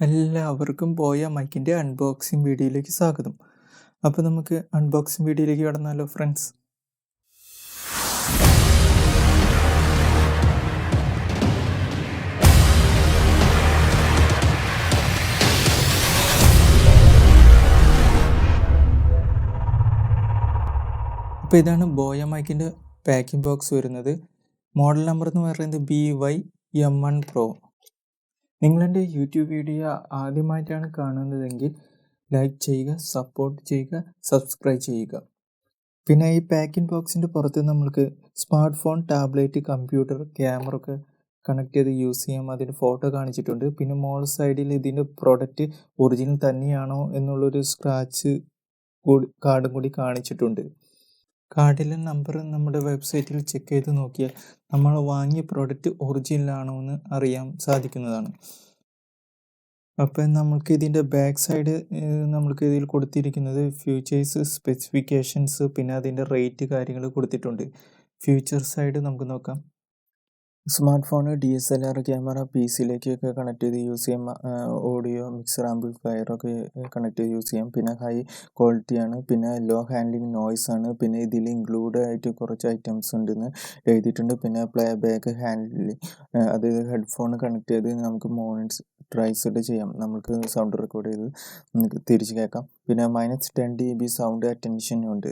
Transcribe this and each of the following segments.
എല്ലാവർക്കും ബോയ മൈക്കിൻ്റെ അൺബോക്സിംഗ് വീഡിയോയിലേക്ക് സ്വാഗതം. അപ്പോൾ നമുക്ക് അൺബോക്സിംഗ് വീഡിയോയിലേക്ക് കടന്നാലോ ഫ്രണ്ട്സ്. അപ്പോൾ ഇതാണ് ബോയ മൈക്കിൻ്റെ പാക്കിംഗ് ബോക്സ് വരുന്നത്. മോഡൽ നമ്പർ എന്ന് പറയുന്നത് BY-M1 Pro. നിങ്ങളെൻ്റെ യൂട്യൂബ് വീഡിയോ ആദ്യമായിട്ടാണ് കാണുന്നതെങ്കിൽ ലൈക്ക് ചെയ്യുക, സപ്പോർട്ട് ചെയ്യുക, സബ്സ്ക്രൈബ് ചെയ്യുക. പിന്നെ ഈ പാക്കിംഗ് ബോക്സിൻ്റെ പുറത്ത് നമ്മൾക്ക് smart phone, tablet, computer, camera ഒക്കെ കണക്ട് ചെയ്ത് യൂസ് ചെയ്യാം. അതിൻ്റെ ഫോട്ടോ കാണിച്ചിട്ടുണ്ട്. പിന്നെ മോൾ സൈഡിൽ ഇതിൻ്റെ പ്രോഡക്റ്റ് ഒറിജിനൽ തന്നെയാണോ എന്നുള്ളൊരു സ്ക്രാച്ച് കാർഡും കൂടി കാണിച്ചിട്ടുണ്ട്. കാർഡിലെ നമ്പർ നമ്മുടെ വെബ്സൈറ്റിൽ ചെക്ക് ചെയ്ത് നോക്കിയാൽ നമ്മൾ വാങ്ങിയ പ്രോഡക്റ്റ് ഒറിജിനൽ ആണോ എന്ന് അറിയാൻ സാധിക്കുന്നതാണ്. അപ്പം നമ്മൾക്ക് ഇതിൻ്റെ ബാക്ക് സൈഡ് നമ്മൾക്ക് ഇതിൽ കൊടുത്തിരിക്കുന്നത് ഫ്യൂച്ചേഴ്സ്, സ്പെസിഫിക്കേഷൻസ്, പിന്നെ അതിൻ്റെ റേറ്റ് കാര്യങ്ങൾ കൊടുത്തിട്ടുണ്ട്. ഫ്യൂച്ചർ സൈഡ് നമുക്ക് നോക്കാം. സ്മാർട്ട് ഫോൺ, DSLR ക്യാമറ, PC-ലേക്കൊക്കെ കണക്ട് ചെയ്ത് യൂസ് ചെയ്യാം. ഓഡിയോ മിക്സർ, ആംപ്ലിഫയറൊക്കെ കണക്ട് ചെയ്ത് യൂസ് ചെയ്യാം. പിന്നെ ഹൈ ക്വാളിറ്റിയാണ്. പിന്നെ ലോ ഹാൻഡ്ലിങ് നോയ്സ് ആണ്. പിന്നെ ഇതിൽ ഇൻക്ലൂഡ് ആയിട്ട് കുറച്ച് ഐറ്റംസ് ഉണ്ടെന്ന് എഴുതിയിട്ടുണ്ട്. പിന്നെ പ്ലേ ബാക്ക് ഹാൻഡിൽ, അത് ഹെഡ്ഫോൺ കണക്ട് ചെയ്ത് നമുക്ക് മോണിറ്ററൈസ്ഡ് ചെയ്യാം. നമുക്ക് സൗണ്ട് റെക്കോർഡ് ചെയ്ത് നമുക്ക് തിരിച്ച് കേൾക്കാം. പിന്നെ -10 dB സൗണ്ട് അറ്റൻഷനും ഉണ്ട്.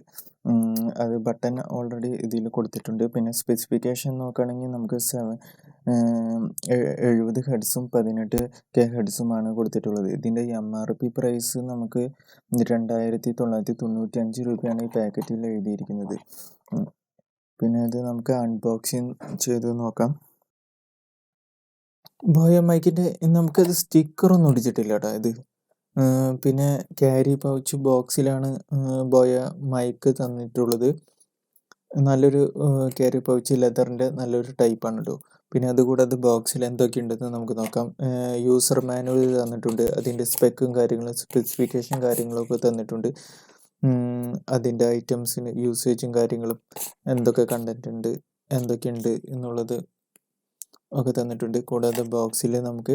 അത് ബട്ടൺ ഓൾറെഡി ഇതിൽ കൊടുത്തിട്ടുണ്ട്. പിന്നെ സ്പെസിഫിക്കേഷൻ നോക്കുകയാണെങ്കിൽ നമുക്ക് 70 ഹെഡ്സും 18 kHz കൊടുത്തിട്ടുള്ളത്. ഇതിൻ്റെ MRP പ്രൈസ് നമുക്ക് 2995 രൂപയാണ് ഈ പാക്കറ്റിൽ എഴുതിയിരിക്കുന്നത്. പിന്നെ ഇത് നമുക്ക് അൺബോക്സിങ് ചെയ്ത് നോക്കാം. ബോയ മൈക്കിൻ്റെ നമുക്കത് സ്റ്റിക്കറൊന്നും ഒടിച്ചിട്ടില്ല കേട്ടോ ഇത്. പിന്നെ ക്യാരി പൗച്ച് ബോക്സിലാണ് ബോയ മൈക്ക് തന്നിട്ടുള്ളത്. നല്ലൊരു ക്യാരി പൗച്ച്, ലെതറിൻ്റെ നല്ലൊരു ടൈപ്പാണ് കേട്ടോ. പിന്നെ അതുകൂടാതെ ബോക്സിൽ എന്തൊക്കെയുണ്ടെന്ന് നമുക്ക് നോക്കാം. യൂസർ മാനുവൽ തന്നിട്ടുണ്ട്. അതിൻ്റെ സ്പെക്കും കാര്യങ്ങളും സ്പെസിഫിക്കേഷൻ കാര്യങ്ങളൊക്കെ തന്നിട്ടുണ്ട്. അതിൻ്റെ ഐറ്റംസിന് യൂസേജും കാര്യങ്ങളും, എന്തൊക്കെ കണ്ടന്റ് ഉണ്ട്, എന്തൊക്കെയുണ്ട് എന്നുള്ളത് ഒക്കെ തന്നിട്ടുണ്ട്. കൂടാതെ ബോക്സിൽ നമുക്ക്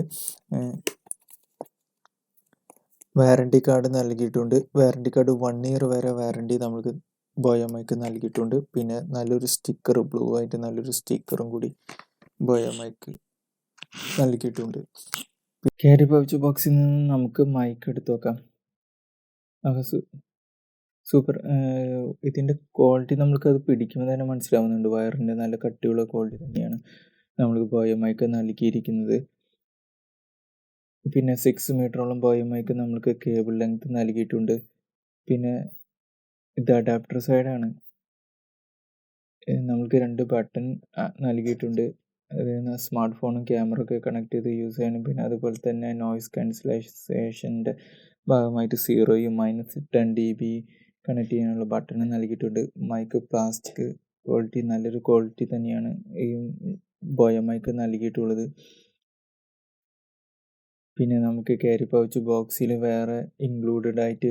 വാറണ്ടി കാർഡ് നൽകിയിട്ടുണ്ട്. വാറണ്ടി കാർഡ് 1 year വരെ വാറണ്ടി നമുക്ക് ബോയ മൈക്ക് നൽകിയിട്ടുണ്ട്. പിന്നെ നല്ലൊരു സ്റ്റിക്കർ, ബ്ലൂ ആയിട്ട് നല്ലൊരു സ്റ്റിക്കറും കൂടി ബോയ മൈക്ക് നൽകിയിട്ടുണ്ട്. ക്യാരി പൗച്ച് ബോക്സിൽ നിന്ന് നമുക്ക് മൈക്ക് എടുത്ത് നോക്കാം. സൂപ്പർ. ഇതിൻ്റെ ക്വാളിറ്റി നമ്മൾക്കത് പിടിക്കുമ്പോൾ തന്നെ മനസ്സിലാവുന്നുണ്ട്. വയറിൻ്റെ നല്ല കട്ടിയുള്ള ക്വാളിറ്റി തന്നെയാണ് നമ്മൾക്ക് ബോയ മൈക്ക് നൽകിയിരിക്കുന്നത്. പിന്നെ 6 മീറ്ററോളം ബോയ മൈക്ക് നമ്മൾക്ക് കേബിൾ ലെങ്ത് നൽകിയിട്ടുണ്ട്. പിന്നെ ഇത് അഡാപ്റ്റർ സൈഡാണ്. നമുക്ക് 2 ബട്ടൺ നൽകിയിട്ടുണ്ട്. അതായത് സ്മാർട്ട് ഫോണും ക്യാമറ ഒക്കെ കണക്ട് ചെയ്ത് യൂസ് ചെയ്യാനും, പിന്നെ അതുപോലെ തന്നെ നോയ്സ് ക്യാൻസലേഷൻ്റെ ഭാഗമായിട്ട് 0യും -10 dB കണക്ട് ചെയ്യാനുള്ള ബട്ടൺ നൽകിയിട്ടുണ്ട്. മൈക്ക് പ്ലാസ്റ്റിക് ക്വാളിറ്റി, നല്ലൊരു ക്വാളിറ്റി തന്നെയാണ് ഈ ബോയ മൈക്ക് നൽകിയിട്ടുള്ളത്. പിന്നെ നമുക്ക് ക്യാരി പൗച്ച് ബോക്സിൽ വേറെ ഇൻക്ലൂഡഡ് ആയിട്ട്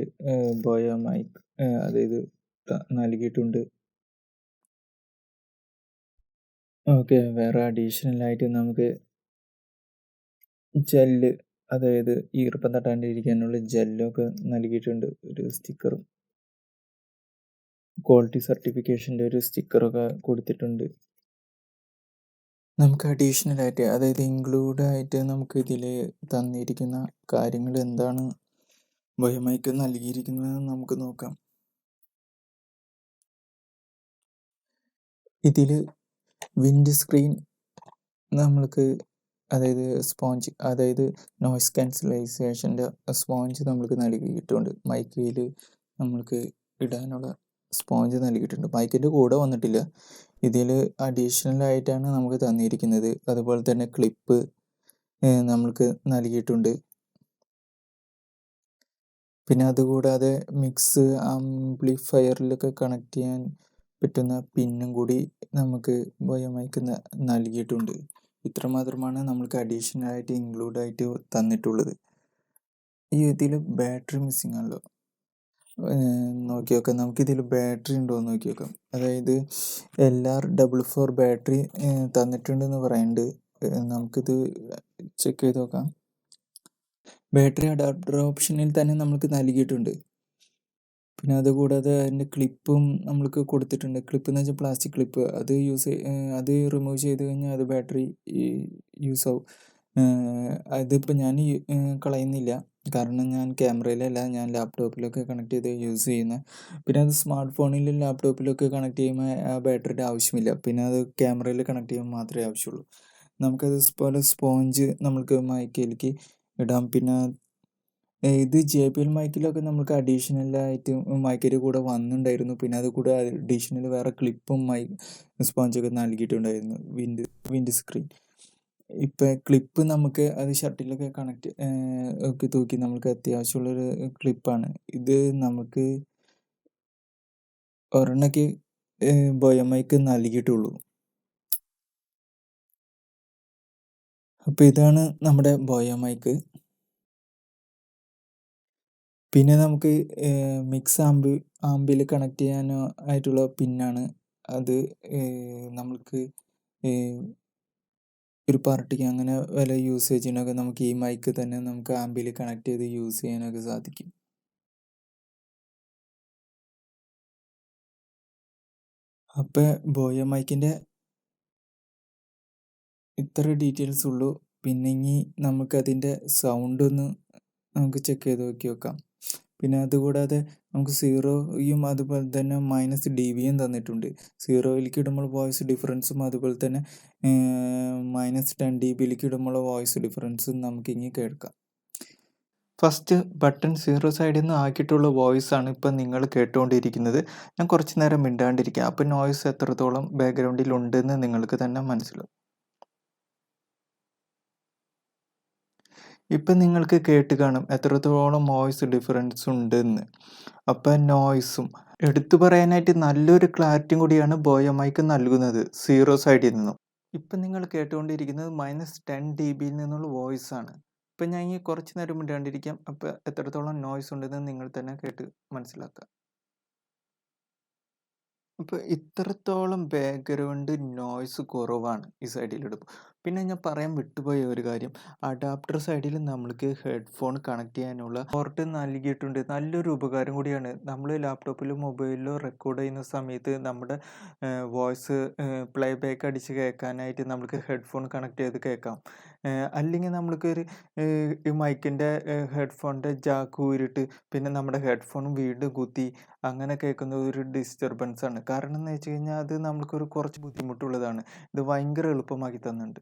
ബോയ മൈക്ക് അതായത് നൽകിയിട്ടുണ്ട്. ഓക്കെ, വേറെ അഡീഷണലായിട്ട് നമുക്ക് ജെല്ല്, അതായത് ഈർപ്പം തട്ടാണ്ടിരിക്കാനുള്ള ജെല്ലൊക്കെ നൽകിയിട്ടുണ്ട്. ഒരു സ്റ്റിക്കറും ക്വാളിറ്റി സർട്ടിഫിക്കേഷൻ്റെ ഒരു സ്റ്റിക്കറൊക്കെ കൊടുത്തിട്ടുണ്ട്. നമുക്ക് അഡീഷണലായിട്ട്, അതായത് ഇൻക്ലൂഡായിട്ട് നമുക്ക് ഇതിൽ തന്നിരിക്കുന്ന കാര്യങ്ങൾ എന്താണ് ബോയ മൈക്ക് നൽകിയിരിക്കുന്നത് നമുക്ക് നോക്കാം. ഇതിൽ വിൻഡ് സ്ക്രീൻ നമ്മൾക്ക്, അതായത് സ്പോഞ്ച്, അതായത് നോയ്സ് ക്യാൻസലൈസേഷൻ്റെ സ്പോഞ്ച് നമ്മൾക്ക് നൽകിയിട്ടുണ്ട്. മൈക്കിൽ നമ്മൾക്ക് ഇടാനുള്ള സ്പോഞ്ച് നൽകിയിട്ടുണ്ട്. മൈക്കിൻ്റെ കൂടെ വന്നിട്ടില്ല, ഇതിൽ അഡീഷണലായിട്ടാണ് നമുക്ക് തന്നിരിക്കുന്നത്. അതുപോലെ തന്നെ ക്ലിപ്പ് നമ്മൾക്ക് നൽകിയിട്ടുണ്ട്. പിന്നെ അതുകൂടാതെ മിക്സ് ആംപ്ലിഫയറിലൊക്കെ കണക്ട് ചെയ്യാൻ പറ്റുന്ന പിന്നും കൂടി നമുക്ക് ബോയ മൈക്ക് നൽകിയിട്ടുണ്ട്. ഇത്രമാത്രമാണ് നമ്മൾക്ക് അഡീഷണലായിട്ട് ഇൻക്ലൂഡായിട്ട് തന്നിട്ടുള്ളത്. ഇതിൽ ബാറ്ററി മിസ്സിങ് ആണല്ലോ. നോക്കി നോക്കാം, നമുക്കിതിൽ ബാറ്ററി ഉണ്ടോ എന്ന് നോക്കി നോക്കാം. അതായത് LR44 ബാറ്ററി തന്നിട്ടുണ്ടെന്ന് പറയുന്നുണ്ട്. നമുക്കിത് ചെക്ക് ചെയ്ത് നോക്കാം. ബാറ്ററി അഡാപ്റ്റർ ഓപ്ഷനിൽ തന്നെ നമുക്ക് നൽകിയിട്ടുണ്ട്. പിന്നെ അതുകൂടാതെ അതിൻ്റെ ക്ലിപ്പും നമ്മൾക്ക് കൊടുത്തിട്ടുണ്ട്. ക്ലിപ്പ് എന്ന് വെച്ചാൽ പ്ലാസ്റ്റിക് ക്ലിപ്പ്. അത് റിമൂവ് ചെയ്ത് കഴിഞ്ഞാൽ അത് ബാറ്ററി യൂസ് ആവും. അതിപ്പോൾ ഞാൻ കളയുന്നില്ല. കാരണം ഞാൻ ക്യാമറയിലല്ല, ഞാൻ ലാപ്ടോപ്പിലൊക്കെ കണക്ട് ചെയ്ത് യൂസ് ചെയ്യുന്നത്. പിന്നെ അത് സ്മാർട്ട് ഫോണിലും ലാപ്ടോപ്പിലൊക്കെ കണക്ട് ചെയ്യുമ്പോൾ ആ ബാറ്ററിയുടെ ആവശ്യമില്ല. പിന്നെ അത് ക്യാമറയിൽ കണക്ട് ചെയ്യുമ്പോൾ മാത്രമേ ആവശ്യമുള്ളൂ. നമുക്കത് പോലെ സ്പോഞ്ച് നമുക്ക് മൈക്കിലേക്ക് ഇടാം. പിന്നെ ഇത് JBL മൈക്കിലൊക്കെ നമുക്ക് അഡീഷണലായിട്ട് മൈക്കിൻ്റെ കൂടെ വന്നിട്ടുണ്ടായിരുന്നു. പിന്നെ അത് കൂടെ അഡീഷണൽ വേറെ ക്ലിപ്പും സ്പോഞ്ചൊക്കെ നൽകിയിട്ടുണ്ടായിരുന്നു. Wind screen. ഇപ്പം ക്ലിപ്പ് നമുക്ക് അത് ഷർട്ടിലൊക്കെ ഒക്കെ തൂക്കി നമുക്ക് അത്യാവശ്യമുള്ളൊരു ക്ലിപ്പാണ്. ഇത് നമുക്ക് ഒരെണ്ണക്ക് ബോയ മൈക്ക് നൽകിയിട്ടുള്ളൂ. അപ്പോൾ ഇതാണ് നമ്മുടെ ബോയ മൈക്ക്. പിന്നെ നമുക്ക് മിക്സ് ആമ്പിൽ കണക്ട് ചെയ്യാനോ ആയിട്ടുള്ള പിന്നാണ് അത്. നമുക്ക് ഒരു പാർട്ടിക്ക് അങ്ങനെ വല്ല യൂസേജിനൊക്കെ നമുക്ക് ഈ മൈക്ക് തന്നെ നമുക്ക് ആമ്പിൽ കണക്ട് ചെയ്ത് യൂസ് ചെയ്യാനൊക്കെ സാധിക്കും. അപ്പോൾ ബോയ മൈക്കിൻ്റെ ഇത്ര ഡീറ്റെയിൽസ് ഉള്ളൂ. പിന്നെ ഇനി നമുക്കതിൻ്റെ സൗണ്ട് ഒന്ന് നമുക്ക് ചെക്ക് ചെയ്ത് നോക്കാം. പിന്നെ അതുകൂടാതെ നമുക്ക് 0യും അതുപോലെ തന്നെ -dBയും തന്നിട്ടുണ്ട്. 0യിലേക്ക് ഇടുമ്പോൾ വോയിസ് ഡിഫറൻസും അതുപോലെ തന്നെ -10 dBയിലേക്ക് ഇടുമ്പോൾ വോയിസ് ഡിഫറൻസും നമുക്കിനി കേൾക്കാം. ഫസ്റ്റ് ബട്ടൺ 0 സൈഡിൽ നിന്ന് ആക്കിയിട്ടുള്ള വോയിസ് ആണ് ഇപ്പം നിങ്ങൾ കേട്ടുകൊണ്ടിരിക്കുന്നത്. ഞാൻ കുറച്ച് നേരം മിണ്ടാണ്ടിരിക്കാം. അപ്പോൾ നോയ്സ് എത്രത്തോളം ബാക്ക്ഗ്രൗണ്ടിൽ ഉണ്ടെന്ന് നിങ്ങൾക്ക് തന്നെ മനസ്സിലാവും. ഇപ്പം നിങ്ങൾക്ക് കേട്ട് കാണും എത്രത്തോളം വോയിസ് ഡിഫറൻസ് ഉണ്ടെന്ന്. അപ്പം നോയ്സും എടുത്തു പറയാനായിട്ട് നല്ലൊരു ക്ലാരിറ്റിയും കൂടിയാണ് ബോയ മൈക്ക് നൽകുന്നത് 0 സൈഡിൽ നിന്നും. ഇപ്പം നിങ്ങൾ കേട്ടുകൊണ്ടിരിക്കുന്നത് -10 dBയിൽ നിന്നുള്ള വോയിസ് ആണ്. ഇപ്പം ഞാൻ ഈ കുറച്ച് നേരം മിണ്ടാണ്ടിരിക്കാം. അപ്പോൾ എത്രത്തോളം നോയ്സ് ഉണ്ടെന്ന് നിങ്ങൾ തന്നെ കേട്ട് മനസ്സിലാക്കുക. അപ്പോൾ ഇത്രത്തോളം ബാക്ക്ഗ്രൗണ്ട് നോയ്സ് കുറവാണ് ഈ സൈഡിലിടുമ്പോൾ. പിന്നെ ഞാൻ പറയാൻ വിട്ടുപോയ ഒരു കാര്യം, അഡാപ്റ്റർ സൈഡിൽ നമ്മൾക്ക് ഹെഡ്ഫോൺ കണക്ട് ചെയ്യാനുള്ള പോർട്ട് നൽകിയിട്ടുണ്ട്. നല്ലൊരു ഉപകാരം കൂടിയാണ്. നമ്മൾ ലാപ്ടോപ്പിലോ മൊബൈലിലോ റെക്കോർഡ് ചെയ്യുന്ന സമയത്ത് നമ്മുടെ വോയിസ് പ്ലേ ബാക്ക് അടിച്ച് കേൾക്കാനായിട്ട് നമുക്ക് ഹെഡ്ഫോൺ കണക്ട് ചെയ്ത് കേൾക്കാം. അല്ലെങ്കിൽ നമ്മൾക്കൊരു ഈ മൈക്കിൻ്റെ ഹെഡ്ഫോണിൻ്റെ ജാക്ക് ഊരിയിട്ട് പിന്നെ നമ്മുടെ ഹെഡ്ഫോൺ വീണ്ടും കുത്തി അങ്ങനെ കേൾക്കുന്നത് ഒരു ഡിസ്റ്റർബൻസ് ആണ്. കാരണം എന്ന് വെച്ച് കഴിഞ്ഞാൽ അത് നമുക്കൊരു കുറച്ച് ബുദ്ധിമുട്ടുള്ളതാണ്. ഇത് ഭയങ്കര എളുപ്പമാക്കി തന്നിട്ടുണ്ട്.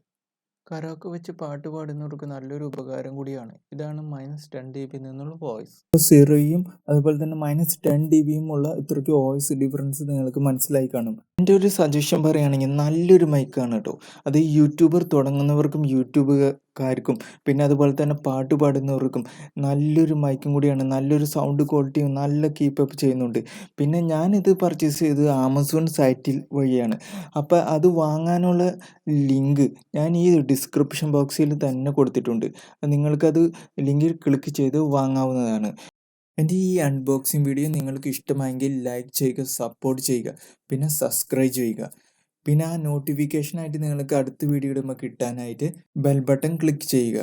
കരോക്കെ വെച്ച് പാട്ട് പാടുന്നവർക്ക് നല്ലൊരു ഉപകാരം കൂടിയാണ്. ഇതാണ് -10 dBയിൽ നിന്നുള്ള വോയിസ്. 0യും അതുപോലെ തന്നെ -10 dBയും ഉള്ള ഇത്രയ്ക്ക് വോയിസ് ഡിഫറൻസ് നിങ്ങൾക്ക് മനസ്സിലായി കാണും. എൻ്റെ ഒരു സജഷൻ പറയുകയാണെങ്കിൽ നല്ലൊരു മൈക്കാണ് കേട്ടോ. അത് യൂട്യൂബർ തുടങ്ങുന്നവർക്കും യൂട്യൂബുകാർക്കും പിന്നെ അതുപോലെ തന്നെ പാട്ട് പാടുന്നവർക്കും നല്ലൊരു മൈക്കും കൂടിയാണ്. നല്ലൊരു സൗണ്ട് ക്വാളിറ്റിയും നല്ല കീപ്പപ്പ് ചെയ്യുന്നുണ്ട്. പിന്നെ ഞാനിത് പർച്ചേസ് ചെയ്തത് ആമസോൺ സൈറ്റിൽ വഴിയാണ്. അപ്പോൾ അത് വാങ്ങാനുള്ള ലിങ്ക് ഞാൻ ഈ ഡിസ്ക്രിപ്ഷൻ ബോക്സിൽ തന്നെ കൊടുത്തിട്ടുണ്ട്. നിങ്ങൾക്കത് ലിങ്കിൽ ക്ലിക്ക് ചെയ്ത് വാങ്ങാവുന്നതാണ്. എൻ്റെ ഈ അൺബോക്സിങ് വീഡിയോ നിങ്ങൾക്ക് ഇഷ്ടമായെങ്കിൽ ലൈക്ക് ചെയ്യുക, സപ്പോർട്ട് ചെയ്യുക, പിന്നെ സബ്സ്ക്രൈബ് ചെയ്യുക. പിന്നെ ആ നോട്ടിഫിക്കേഷനായിട്ട് നിങ്ങൾക്ക് അടുത്ത വീഡിയോ ഇടുമ്പോൾ കിട്ടാനായിട്ട് ബെൽ ബട്ടൺ ക്ലിക്ക് ചെയ്യുക.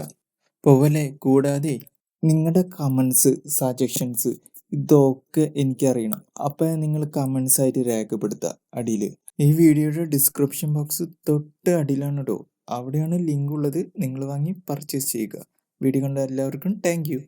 പോലെ കൂടാതെ നിങ്ങളുടെ കമൻസ്, സജഷൻസ് ഇതൊക്കെ എനിക്കറിയണം. അപ്പോൾ നിങ്ങൾ കമൻസ് ആയിട്ട് രേഖപ്പെടുത്തുക അടിയിൽ. ഈ വീഡിയോയുടെ ഡിസ്ക്രിപ്ഷൻ ബോക്സ് തൊട്ട് അടിയിലാണ് കേട്ടോ. അവിടെയാണ് ലിങ്ക് ഉള്ളത്. നിങ്ങൾ വാങ്ങി പർച്ചേസ് ചെയ്യുക. വീഡിയോ കണ്ട എല്ലാവർക്കും താങ്ക് യു.